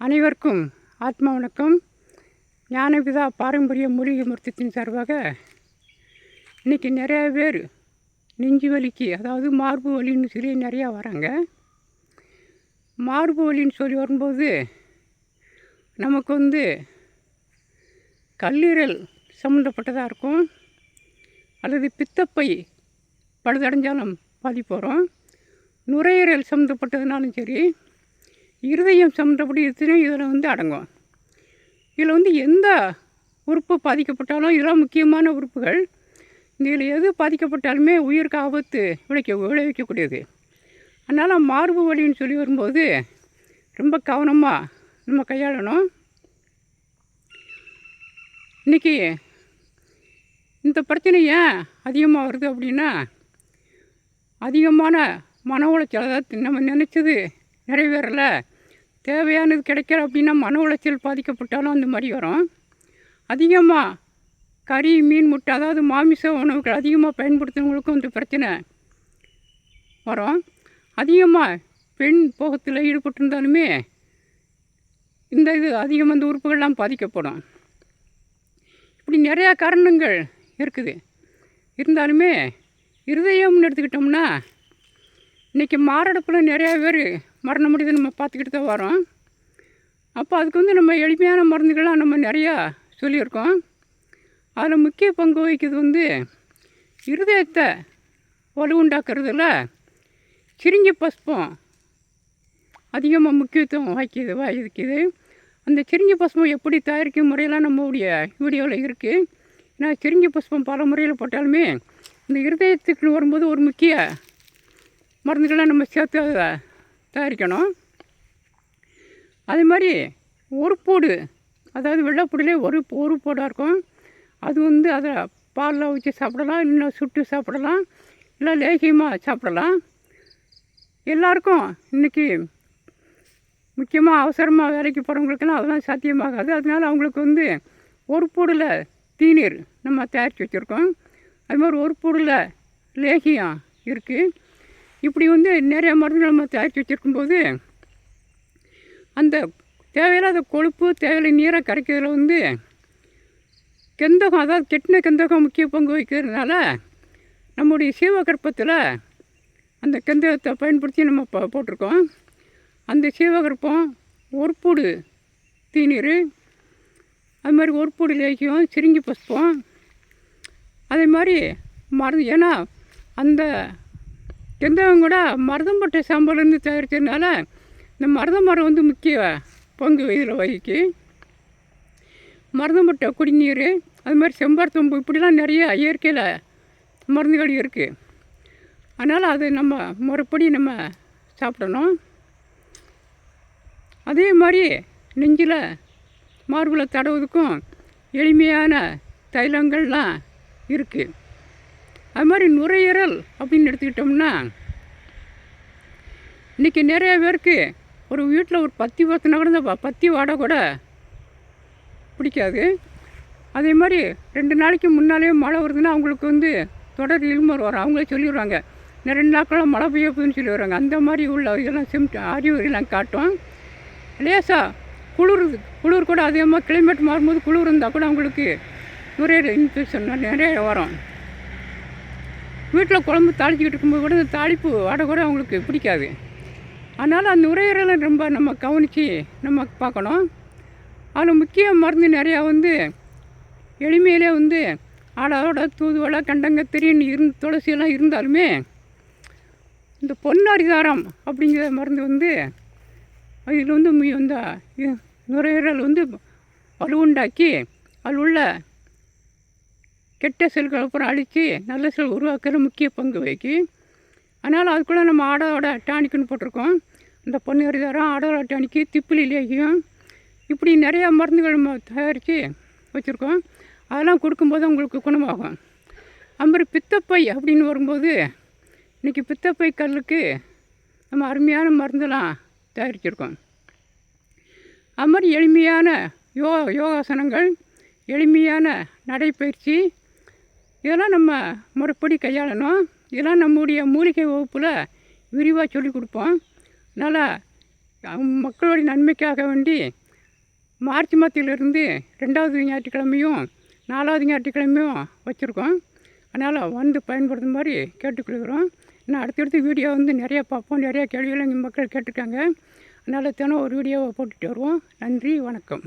அனைவருக்கும் ஆத்மா வணக்கம். ஞானபிதா பாரம்பரிய மூலிகை மருத்துவத்தின் சார்பாக இன்றைக்கி நிறையா பேர் நெஞ்சு வலிக்கு, அதாவது மார்பு வலின்னு சொல்லி நிறையா வராங்க. மார்பு வலின்னு சொல்லி வரும்போது நமக்கு கல்லீரல் சம்மந்தப்பட்டதாக இருக்கும், அல்லது பித்தப்பை பழுதடைஞ்சாலும் பாதிப்பு வரும். நுரையீரல் சம்மந்தப்பட்டதுனாலும் சரி, இருதயம் சம்மந்தப்பட்ட இதில் அடங்கும். இதில் எந்த உறுப்பு பாதிக்கப்பட்டாலும் இதெல்லாம் முக்கியமான உறுப்புகள். இதில் எது பாதிக்கப்பட்டாலுமே உயிருக்கு ஆபத்து விளைவிக்கக்கூடியது. அதனால் மார்பு வலின்னு சொல்லி வரும்போது ரொம்ப கவனமாக நம்ம கையாளணும். இன்றைக்கி இந்த பிரச்சனை ஏன் அதிகமாக வருது அப்படின்னா, அதிகமான மன உளைச்சல், அதாவது நம்ம நினச்சது நிறைவேறலை, தேவையானது கிடைக்கல அப்படின்னா மன உளைச்சல் பாதிக்கப்பட்டாலும் அந்த மாதிரி வரும். அதிகமாக கறி, மீன், முட்டை, அதாவது மாமிச உணவுகள் அதிகமாக பயன்படுத்துகிறவங்களுக்கும் இந்த பிரச்சனை வரும். அதிகமாக பெண் போகத்தில் ஈடுபட்டிருந்தாலுமே இது அதிகமாக இந்த உறுப்புகள்லாம் பாதிக்கப்படும். இப்படி நிறையா காரணங்கள் இருக்குது. இருந்தாலுமே இருதயம்னு எடுத்துக்கிட்டோம்னா, இன்றைக்கி மாரடைப்பில் நிறையா பேர் மரணம் முடியுது நம்ம பார்த்துக்கிட்டு தான் வரோம். அப்போ அதுக்கு நம்ம எளிமையான மருந்துகள்லாம் நம்ம நிறையா சொல்லியிருக்கோம். அதில் முக்கிய பங்கு வகிக்கிறது இருதயத்தை வலுவுண்டாக்குறதுல சிரிங்கி பஸ்பம் அதிகமாக முக்கியத்துவம் வகிக்குது. அந்த சிரிங்கி பஸ்பம் எப்படி தயாரிக்கும் முறையெல்லாம் நம்மளுடைய வீடியோவில் இருக்குது. ஏன்னா சிரிங்கி பஸ்பம் பல முறையில் போட்டாலுமே இந்த இருதயத்துக்கு வரும்போது ஒரு முக்கிய மருந்துகள்லாம் நம்ம சேர்த்து அதை தயாரிக்கணும். அதே மாதிரி ஒருப்போடு, அதாவது வெள்ளைப்பூடிலே ஒரு போடாக இருக்கும். அது அதை பாலில் வச்சு சாப்பிடலாம், இல்லை சுட்டு சாப்பிடலாம், இல்லை லேகியமாக சாப்பிடலாம். எல்லாருக்கும் இன்றைக்கி முக்கியமாக அவசரமாக வேலைக்கு போகிறவங்களுக்கெல்லாம் அதெல்லாம் சாத்தியமாகாது. அதனால் அவங்களுக்கு ஒரு போடில் தீநீர் நம்ம தயாரித்து வச்சுருக்கோம். அது மாதிரி ஒரு போடில் லேகியம் இருக்குது. இப்படி நிறைய மருந்துகள் நம்ம தயாரித்து வச்சுருக்கும்போது அந்த தேவையில்லாத கொழுப்பு, தேவையில்லை நீரை கரைக்கிறதுல கெந்தகம், அதாவது கெட்டின கெந்தகம் முக்கிய பங்கு வகிக்கிறதுனால நம்முடைய சீவகற்பத்தில் அந்த கெந்தகத்தை பயன்படுத்தி நம்ம போட்டிருக்கோம். அந்த சீவகற்பம், ஒருப்பூடு தீநீர், அது மாதிரி ஒருப்பூடு லேகியம், சிரிங்கி பஸ்பம், அதே மாதிரி மருந்து. ஏன்னா அந்த கெந்தகம் கூட மருதம்பட்டை சாம்பல்லேருந்து தயாரித்ததுனால இந்த மருதமரம் முக்கிய பங்கு இதில் வகிக்கு. மருதம்பட்டை குடிநீர், அது மாதிரி செம்பருத்தம்பு, இப்படிலாம் நிறைய இயற்கையில் மருந்துகள் இருக்குது. அதனால் அது நம்ம முறைப்படி நம்ம சாப்பிடணும். அதே மாதிரி நெஞ்சில் மார்பில் தடவுறதுக்கும் எளிமையான தைலங்கள்லாம் இருக்குது. அது மாதிரி நுரையீரல் அப்படின்னு எடுத்துக்கிட்டோம்னா, இன்றைக்கி நிறைய பேருக்கு ஒரு வீட்டில் ஒரு பத்தி பத்தினா கூட இந்த பத்தி வாடை கூட பிடிக்காது. அதே மாதிரி 2 நாளைக்கு முன்னாலே மழை வருதுன்னா அவங்களுக்கு தொடர் இருமல் வரும். அவங்களே சொல்லிடுவாங்க, இந்த 2 நாட்களாக மழை பெய்ய போகுதுன்னு சொல்லிடுவாங்க. அந்த மாதிரி உள்ள இதெல்லாம் அறிகுறிலாம் காட்டும். லேசாக குளிர் கூட அதிகமாக கிளைமேட் மாறும்போது குளிர் இருந்தால் கூட அவங்களுக்கு நுரையீரல் இன்ஃபெக்ஷன் நிறைய வரும். வீட்டில் குழம்பு தாளிச்சிக்கிட்டு இருக்கும்போது கூட இந்த தாளிப்பு வாடை கூட அவங்களுக்கு பிடிக்காது. அதனால் அந்த நுரையீரலை ரொம்ப நம்ம கவனித்து நம்ம பார்க்கணும். அதில் முக்கிய மருந்து நிறையா எளிமையிலே ஆடோட தூதுவளை, கண்டங்கத்திரின்னு துளசியெல்லாம் இருந்தாலுமே இந்த பொன்னரிதாரம் அப்படிங்கிற மருந்து அதில் இந்த நுரையீரல் வலுவுண்டாக்கி அதில் உள்ள கெட்ட செல்களை அப்புறம் அழித்து நல்ல செல் உருவாக்குற முக்கிய பங்கு வகிக்கு. அதனால் அதுக்குள்ளே நம்ம ஆடோட டானிக்குன்னு போட்டிருக்கோம். இந்த பொன்னரிதாரம், ஆடோட டானிக்கு, திப்பிலி லேகியம், இப்படி நிறையா மருந்துகள் நம்ம தயாரித்து வச்சுருக்கோம். அதெல்லாம் கொடுக்கும்போது உங்களுக்கு குணமாகும். அது மாதிரி பித்தப்பை அப்படின்னு வரும்போது இன்றைக்கி பித்தப்பை கல்லுக்கு நம்ம அருமையான மருந்தெல்லாம் தயாரிச்சிருக்கோம். அது மாதிரி எளிமையான யோகாசனங்கள், எளிமையான நடைப்பயிற்சி, இதெல்லாம் நம்ம முறைப்படி கையாளணும். இதெல்லாம் நம்முடைய மூலிகை வகுப்பில் விரிவாக சொல்லிக் கொடுப்போம். அதனால் மக்களுடைய நன்மைக்காக வேண்டி மார்ச் மாதத்திலிருந்து 2வது ஞாயிற்றுக்கிழமையும் 4வது ஞாயிற்றுக்கிழமையும் வச்சுருக்கோம். அதனால் வந்து பயன்படுத்தும் மாதிரி கேட்டுக்கொள்கிறோம். இன்னும் அடுத்தடுத்து வீடியோ வந்து நிறையா பார்ப்போம். நிறையா கேள்விகள் இங்கே மக்கள் கேட்டிருக்காங்க. அதனால் தினம் ஒரு வீடியோவை போட்டுட்டு வருவோம். நன்றி, வணக்கம்.